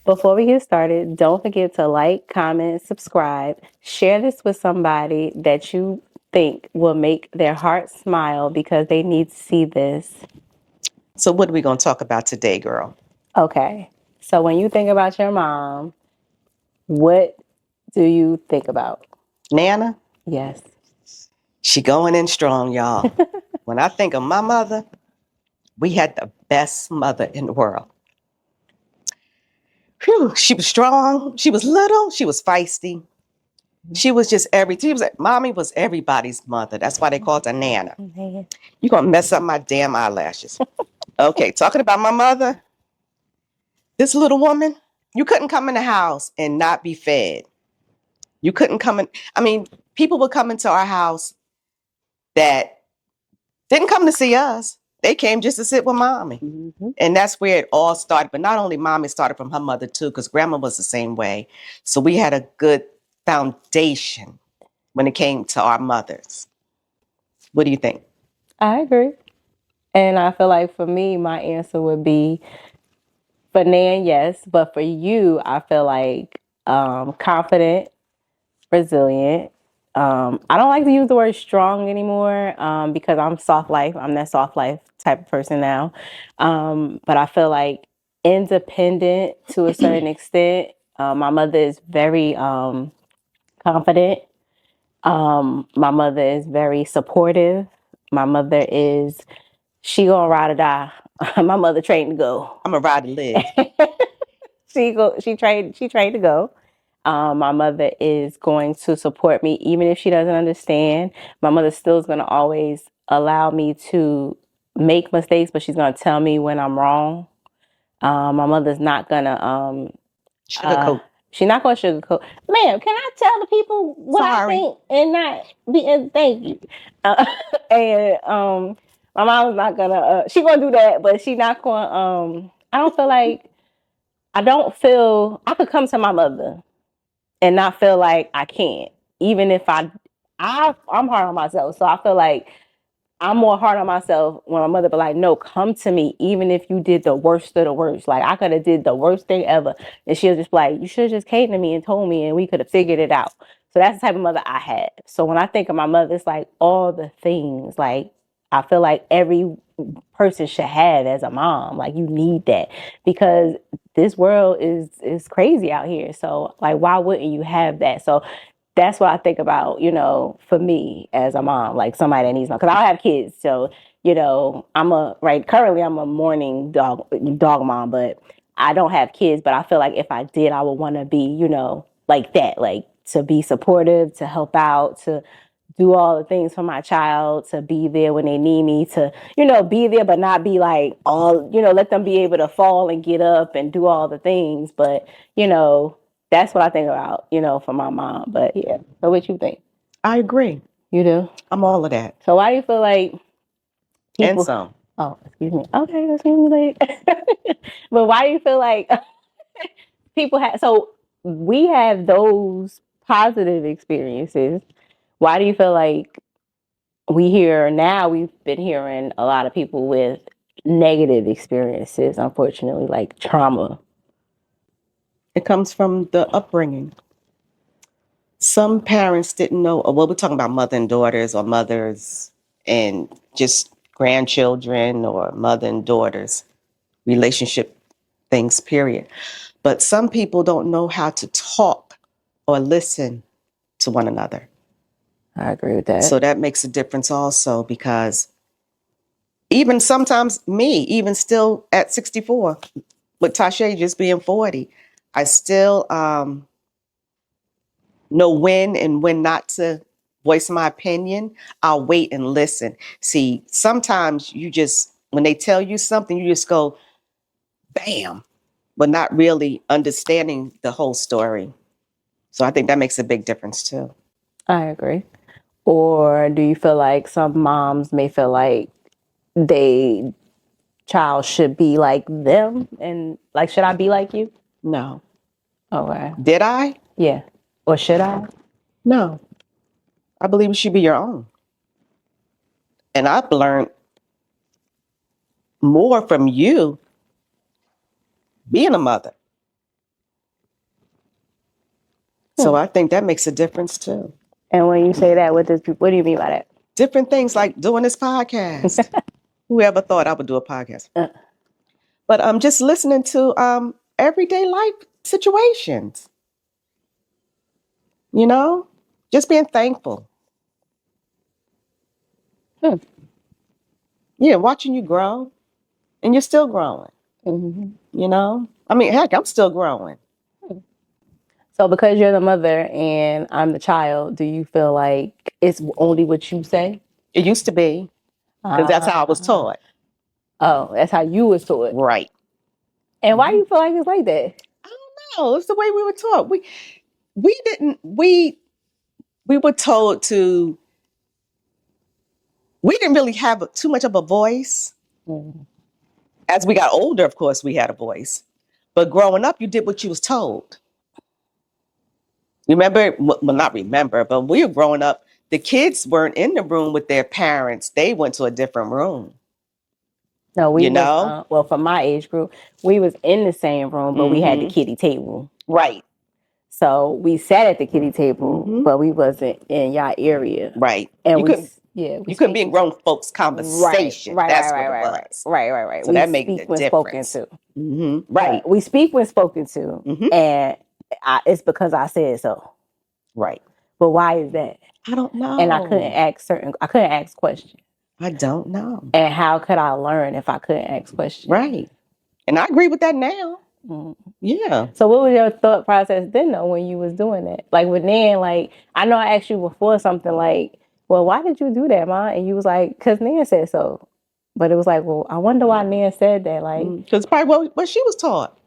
Before we get started, don't forget to like, comment, subscribe, share this with somebody that you think will make their heart smile because they need to see this. So what are we going to talk about today, girl? Okay. So when you think about your mom, what do you think about? Nana, Yes. she going in strong, y'all. When I think of my mother, we had the best mother in the world. Whew, she was strong. She was little. She was feisty. She was just everything. She was like, mommy was everybody's mother. That's why they called her Nana. Man. You're going to mess up my damn eyelashes. Okay, talking about my mother, this little woman, you couldn't come in the house and not be fed. You couldn't come in. I mean, people would come into our house that didn't come to see us. They came just to sit with mommy. Mm-hmm. And that's where it all started. But not only mommy started from her mother too, because grandma was the same way. So we had a good foundation when it came to our mothers. What do you think? I agree. And I feel like for me, my answer would be for Nan, yes. But for you, I feel like confident, resilient. I don't like to use the word strong anymore because I'm soft life. I'm that soft life type of person now. But I feel like independent to a certain extent. My mother is very confident. My mother is very supportive. My mother is, she gonna ride or die. My mother trained to go. I'm a ride to live. She trained to go. My mother is going to support me even if she doesn't understand. My mother still is going to always allow me to make mistakes, but she's going to tell me when I'm wrong. My mother's not going to uh, Sugarcoat. she's not going to sugarcoat. Ma'am, can I tell the people what I Sorry. think and not be? And thank you. Uh, and my mom's not gonna. She gonna do that, but she not gonna. I don't feel like. I don't feel I could come to my mother and not feel like I can't, even if I'm hard on myself. So I feel like I'm more hard on myself when my mother be like, no, come to me, even if you did the worst of the worst. Like I could have did the worst thing ever. And she'll just be like, you should have just came to me and told me and we could have figured it out. So that's the type of mother I had. So when I think of my mother, it's like all the things. Like I feel like every person should have as a mom. Like you need that because this world is crazy out here. So like why wouldn't you have that? So that's what I think about, for me as a mom, like somebody that needs my, because I don't have kids. So, currently I'm a mourning dog mom, but I don't have kids. But I feel like if I did, I would want to be, like that, like to be supportive, to help out, to do all the things for my child, to be there when they need me, to, be there, but not be like all, let them be able to fall and get up and do all the things. But, that's what I think about, for my mom. But yeah. So what you think? I agree. You do? I'm all of that. So why do you feel like And people, some. oh, excuse me. Okay, excuse me. But why do you feel like people have, so we have those positive experiences. Why do you feel like we've been hearing a lot of people with negative experiences, unfortunately, like trauma? It comes from the upbringing. Some parents didn't know, or well, we're talking about mother and daughters or mothers and just grandchildren or mother and daughters, relationship things, period. But some people don't know how to talk or listen to one another. I agree with that. So that makes a difference also because even sometimes me, even still at 64, with Tasha just being 40, I still know when and when not to voice my opinion. I'll wait and listen. See, sometimes you just, when they tell you something, you just go, bam, but not really understanding the whole story. So I think that makes a big difference too. I agree. Or do you feel like some moms may feel like they child should be like them and like should I be like you? No. Okay. Did I? Yeah. Or should I? No. I believe it should be your own. And I've learned more from you being a mother. So I think that makes a difference too. And when you say that, what do you mean by that? Different things like doing this podcast. Whoever thought I would do a podcast? But I'm just listening to everyday life situations. You know, just being thankful. Yeah, watching you grow, and you're still growing. You know, I mean, heck, I'm still growing. So because you're the mother and I'm the child, do you feel like it's only what you say? It used to be, because that's how I was taught. Oh, that's how you was taught. Right. And why do you feel like it's like that? I don't know. It's the way we were taught. We were told to. We didn't really have too much of a voice. As we got older, of course, we had a voice. But growing up, you did what you was told. Remember, well, not remember, but we were growing up, the kids weren't in the room with their parents. They went to a different room. No, we was, well, for my age group, we was in the same room, but we had the kiddie table. Right. So we sat at the kiddie table, but we wasn't in y'all area. Right. And you couldn't be in grown folks' conversation. Right. That's what it was. Right. So we that makes speak a when difference. spoken to. Right. We speak when spoken to, and it's because I said so. Right. But why is that? I don't know. And I couldn't ask questions. I don't know. And how could I learn if I couldn't ask questions? Right. And I agree with that now. Yeah. So what was your thought process then, though, when you was doing that? Like with Nan, like, I know I asked you before something like, well, why did you do that, Ma? And you was like, because Nan said so. But it was like, well, I wonder why Nan said that. Like, because probably what she was taught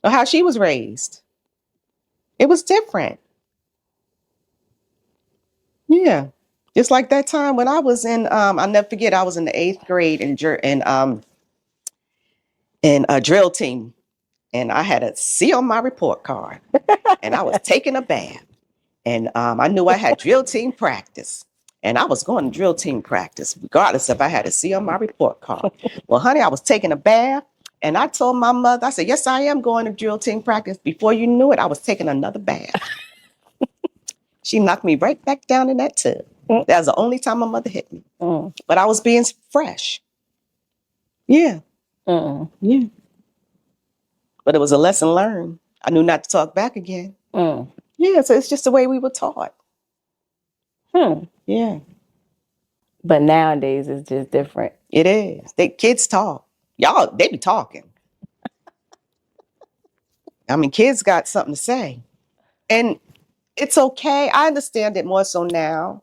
or how she was raised. It was different. Yeah. Just like that time when I was in, I'll never forget, I was in the 8th grade in a drill team. And I had a C on my report card. And I was taking a bath. And I knew I had drill team practice. And I was going to drill team practice, regardless if I had a C on my report card. Well, honey, I was taking a bath. And I told my mother, I said, yes, I am going to drill team practice. Before you knew it, I was taking another bath. She knocked me right back down in that tub. That was the only time my mother hit me. But I was being fresh. Yeah. Yeah. But it was a lesson learned. I knew not to talk back again. Yeah, so it's just the way we were taught. Yeah. But nowadays it's just different. It is. Kids talk. Y'all, they be talking. I mean, kids got something to say. And it's okay. I understand it more so now.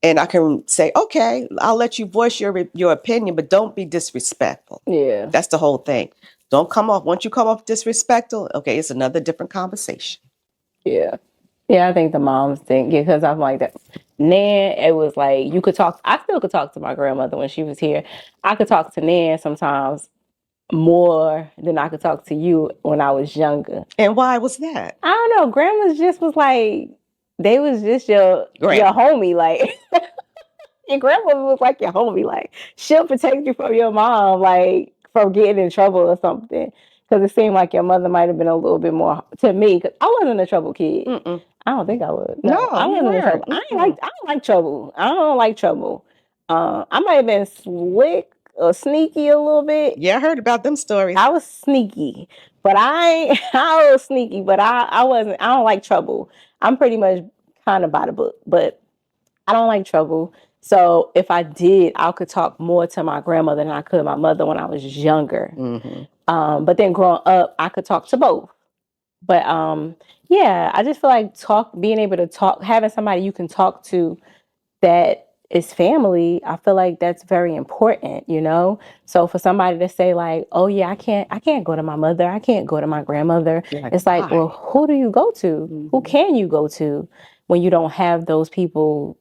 And I can say, okay, I'll let you voice your opinion, but don't be disrespectful. Yeah. That's the whole thing. Don't come off. Once you come off disrespectful, okay, it's another different conversation. Yeah. Yeah, I think the moms think, because I'm like that. Nan, it was like, you could talk. I still could talk to my grandmother when she was here. I could talk to Nan sometimes more than I could talk to you when I was younger. And why was that? I don't know. Grandmas just was like, they was just your homie. Like, your grandmother was like your homie. Like, she'll protect you from your mom, like, from getting in trouble or something. Because it seemed like your mother might have been a little bit more, to me, because I wasn't a trouble kid. I don't think I was. No, I wasn't in trouble. I don't like trouble. I don't like trouble. I might have been slick or sneaky a little bit. Yeah, I heard about them stories. I was sneaky, but I was sneaky, but I wasn't. I don't like trouble. I'm pretty much kind of by the book, but I don't like trouble. So if I did, I could talk more to my grandmother than I could my mother when I was younger. But then growing up, I could talk to both. But yeah, I just feel like being able to talk, having somebody you can talk to that is family, I feel like that's very important, you know? So for somebody to say like, oh yeah, I can't go to my mother, I can't go to my grandmother. It's like, well, who do you go to? Who can you go to when you don't have those people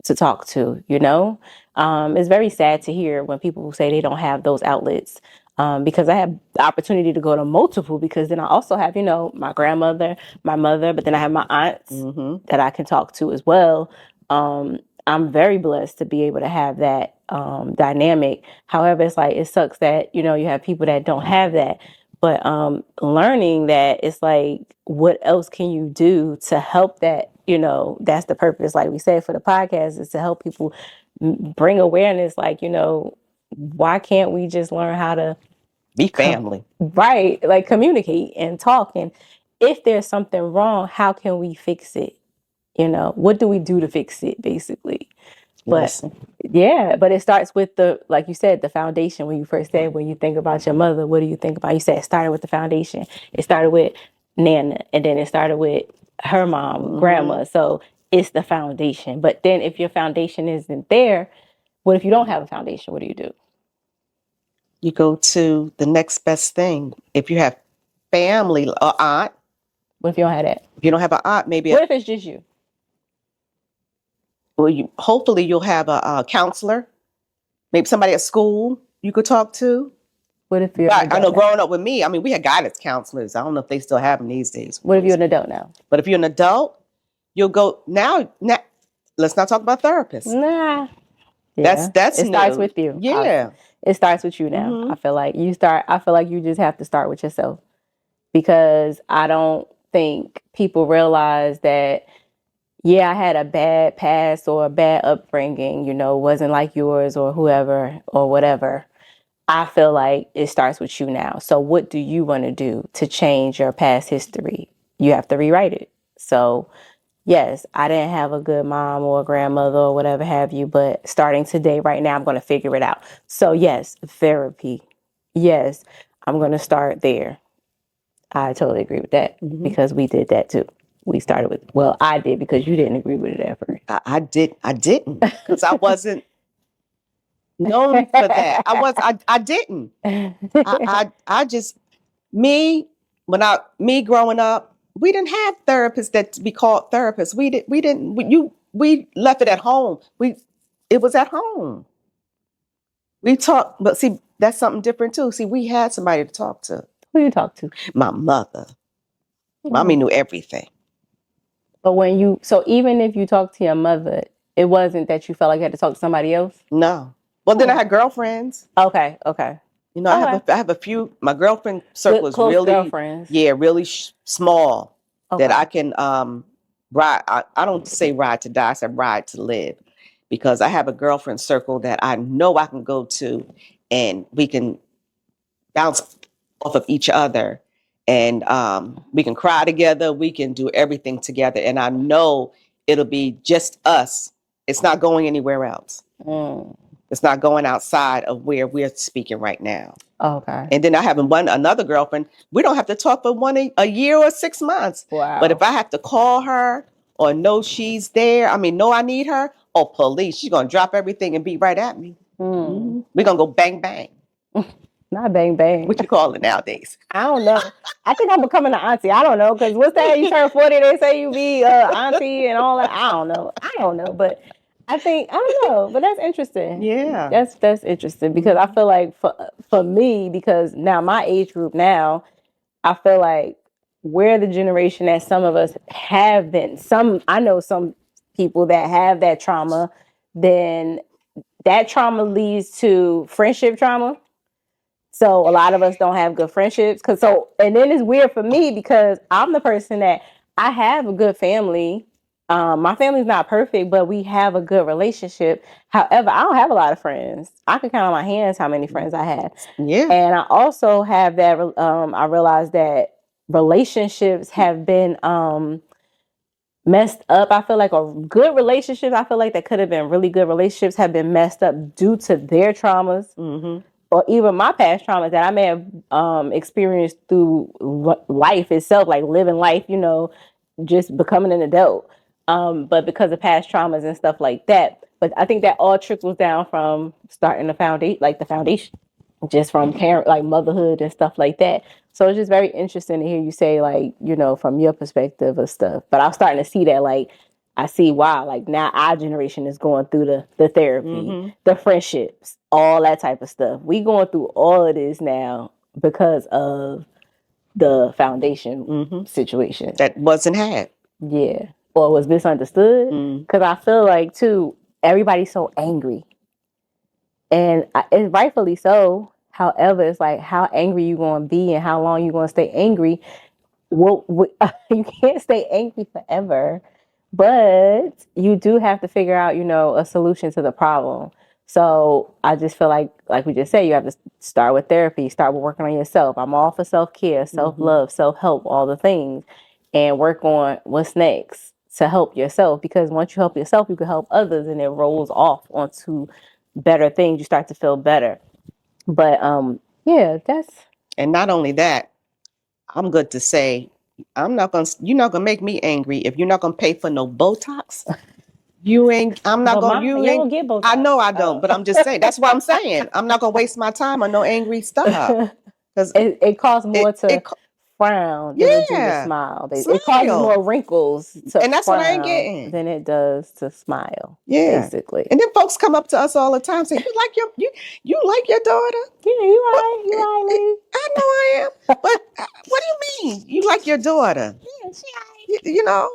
to talk to, you know? It's very sad to hear when people say they don't have those outlets. Because I have the opportunity to go to multiple, because then I also have, you know, my grandmother, my mother, but then I have my aunts that I can talk to as well. I'm very blessed to be able to have that dynamic. However, it's like, it sucks that, you know, you have people that don't have that. But learning that it's like, what else can you do to help that? That's the purpose, like we said, for the podcast, is to help people bring awareness. Like, why can't we just learn how to Be family. right, like communicate and talk, and if there's something wrong, how can we fix it? What do we do to fix it, basically? But Listen. yeah, but it starts with like you said, the foundation. When you first said, when you think about your mother, what do you think about? You said it started with the foundation. It started with Nana, and then it started with her mom, grandma. So it's the foundation. But then if your foundation isn't there, what if you don't have a foundation? What do you do? You go to the next best thing. If you have family or aunt. What if you don't have that? If you don't have an aunt, maybe. What if it's just you? Well, hopefully you'll have a counselor, maybe somebody at school you could talk to. What if you're? I know growing up with me, I mean, we had guidance counselors. I don't know if they still have them these days. What if you're an adult now? But if you're an adult, you'll go now. Let's not talk about therapists. Nah. Yeah. That's it starts with you. Yeah. It starts with you now. I feel like you just have to start with yourself, because I don't think people realize that, yeah, I had a bad past or a bad upbringing, wasn't like yours or whoever or whatever. I feel like it starts with you now. So what do you want to do to change your past history? You have to rewrite it. So yes, I didn't have a good mom or a grandmother or whatever have you, but starting today, right now, I'm going to figure it out. So yes, therapy. Yes, I'm going to start there. I totally agree with that, because we did that too. We started with, well, I did, because you didn't agree with it at first. I didn't, because I wasn't known for that. I didn't. I just, me growing up, we didn't have therapists that to be called therapists. We left it at home. It was at home. We talked, but see, that's something different too. See, we had somebody to talk to. Who you talk to? My mother. Mommy knew everything. But so even if you talk to your mother, it wasn't that you felt like you had to talk to somebody else? No. Well, then I had girlfriends. Okay. I have a few. My girlfriend circle is close really, girlfriends. really small. That I can ride. I don't say ride to die. I say ride to live, because I have a girlfriend circle that I know I can go to, and we can bounce off of each other, and we can cry together. We can do everything together, and I know it'll be just us. It's not going anywhere else. It's not going outside of where we're speaking right now. Okay. And then I have another girlfriend. We don't have to talk for a year or 6 months. Wow. But if I have to call her or know she's there, know I need her, police, she's going to drop everything and be right at me. We're going to go bang, bang. Not bang, bang. What you call it nowadays? I don't know. I think I'm becoming an auntie. I don't know. Because what's that? You turn 40, they say you be auntie and all that. I don't know. But I don't know. But that's interesting. Yeah. That's interesting, because I feel like for me, because now my age group now, I feel like we're the generation that some of us have been. I know some people that have that trauma, then that trauma leads to friendship trauma. So a lot of us don't have good friendships. And then it's weird for me, because I'm the person that I have a good family. My family's not perfect, but we have a good relationship. However, I don't have a lot of friends. I can count on my hands how many friends I have. Yeah. And I also have that, I realized that relationships have been messed up. I feel like a good relationship, I feel like that could have been really good relationships, have been messed up due to their traumas. Or even my past traumas that I may have experienced through life itself, like living life, just becoming an adult. But because of past traumas and stuff like that. But I think that all trickles down from starting the foundation, just from parent, like motherhood and stuff like that. So it's just very interesting to hear you say, like, from your perspective of stuff. But I'm starting to see that, like, I see, wow, like now our generation is going through the therapy, the friendships, all that type of stuff. We going through all of this now because of the foundation situation. That wasn't had. Yeah. Or was misunderstood. Because I feel like, too, everybody's so angry. And rightfully so. However, it's like how angry you going to be and how long you going to stay angry. Well, you can't stay angry forever, but you do have to figure out, a solution to the problem. So I just feel like we just said, you have to start with therapy, start with working on yourself. I'm all for self-care, self-love, self-help, all the things, and work on what's next to help yourself. Because once you help yourself, you can help others, and it rolls off onto better things. You start to feel better. But yeah, that's. And not only that, I'm good to say, you're not gonna make me angry if you're not gonna pay for no Botox. I'm not But gonna, you don't get Botox. I know I don't, but I'm just saying, that's what I'm saying. I'm not gonna waste my time on no angry stuff. Because it costs more to frown than it do to yeah, smile. It smile. causes more wrinkles to And that's what I ain't frown getting. than it does to smile. Yeah. Basically. And then folks come up to us all the time saying, you like your daughter? Yeah, you right, lady. I know I am. But what do you mean? You like your daughter? Yeah, she right. You know?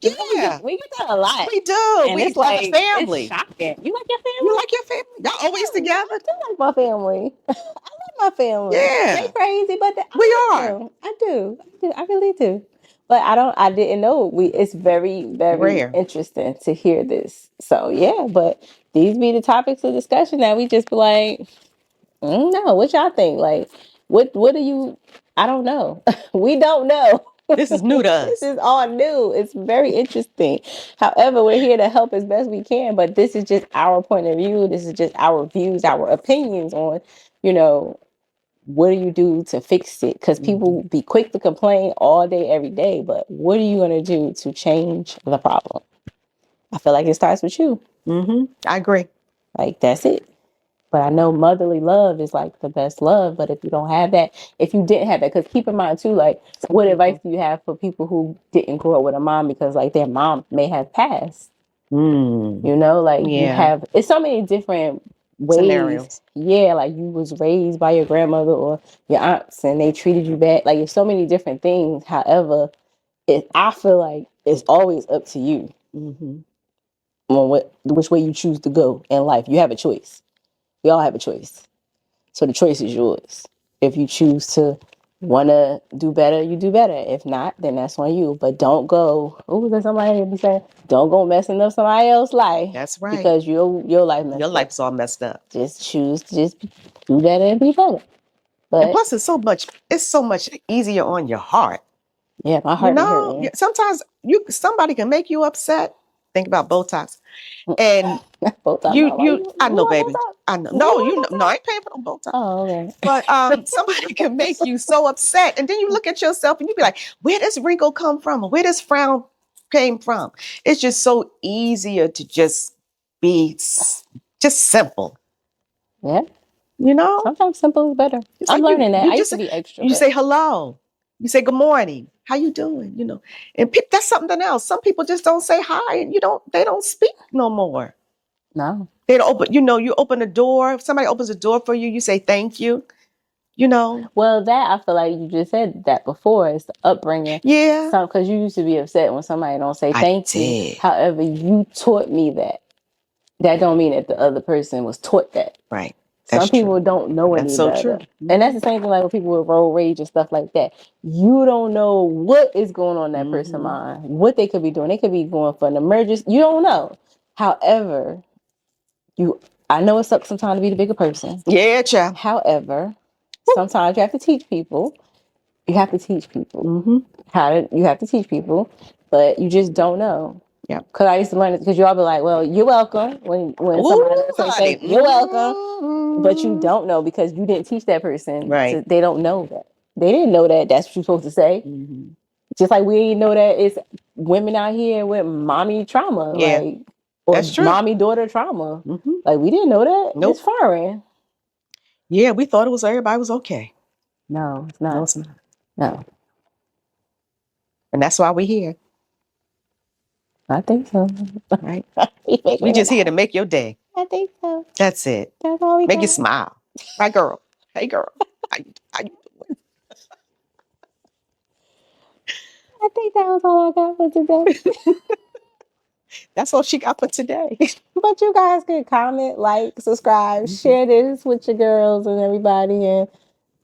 Yeah. We get that a lot. We do. And We it's like like family. it's shocking. You like your family? You like your family? Y'all always together? I do like my family. I love my family. Yeah. They crazy, but We I are. do. I do. I really do. But I didn't know it's very, very Rare. interesting to hear this. So yeah, but these be the topics of discussion that we just be like, no, what y'all think? Like, what do you, I don't know. We don't know. This is new to us. This is all new. It's very interesting. However, we're here to help as best we can, but this is just our point of view. This is just our views, our opinions on, what do you do to fix it? Because people be quick to complain all day, every day, but what are you going to do to change the problem? I feel like it starts with you. I agree. Like, that's it. But I know motherly love is like the best love. But if you don't have that, if you didn't have that, because keep in mind too, like, what advice do you have for people who didn't grow up with a mom because like their mom may have passed? You have, it's so many different ways. Scenarios. Yeah, like you was raised by your grandmother or your aunts and they treated you bad. Like, it's so many different things. However, I feel like it's always up to you on which way you choose to go in life. You have a choice. We all have a choice. So the choice is yours. If you choose to want to do better, you do better. If not, then that's on you. But don't go, there's somebody be saying, don't go messing up somebody else's life. That's right. Because your life messed up. Your life's all messed up. Just choose to just do better and be better. But and plus it's so much easier on your heart. Yeah, my heart be hurting. Sometimes somebody can make you upset. Think about Botox. And Botox, I know, baby. Botox? I know. No, I ain't paying for no Botox. Oh, okay. But somebody can make you so upset. And then you look at yourself and you be like, where does wrinkle come from? Or where does frown came from? It's just so easier to just be just simple. Yeah. Sometimes simple is better. I'm learning that. I used to be extra. You say hello. You say good morning. How you doing? And that's something else. Some people just don't say hi, and they don't speak no more. No. They don't open. You open a door. If somebody opens a door for you, you say thank you. Well, that I feel like you just said that before. It's the upbringing. Yeah. Because you used to be upset when somebody don't say thank you. However, you taught me that. That don't mean that the other person was taught that. Right. Some people don't know any better. True. And that's the same thing like with people with road rage and stuff like that. You don't know what is going on in that person's mind, what they could be doing. They could be going for an emergency. You don't know. However, I know it sucks sometimes to be the bigger person. Yeah, child. However, sometimes you have to teach people. You have to teach people. You have to teach people, but you just don't know. Yeah. Because I used to learn it because you all be like, well, you're welcome. When somebody say you're welcome, but you don't know because you didn't teach that person. Right. They don't know that. They didn't know that. That's what you're supposed to say. Just like we didn't know that it's women out here with mommy trauma. Yeah. Or that's true. Mommy daughter trauma. Like we didn't know that. Nope. It's foreign. Yeah, we thought everybody was okay. No, it's not. No, it's not. No. And that's why we're here. I think so. Right. We just here to make your day. I think so. That's it. That's all we make you smile. Right, girl? Hey, girl. How you doing? I think that was all I got for today. That's all she got for today. but you guys can comment, like, subscribe, share this with your girls and everybody. And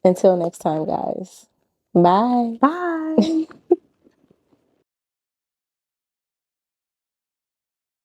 until next time, guys. Bye. Bye.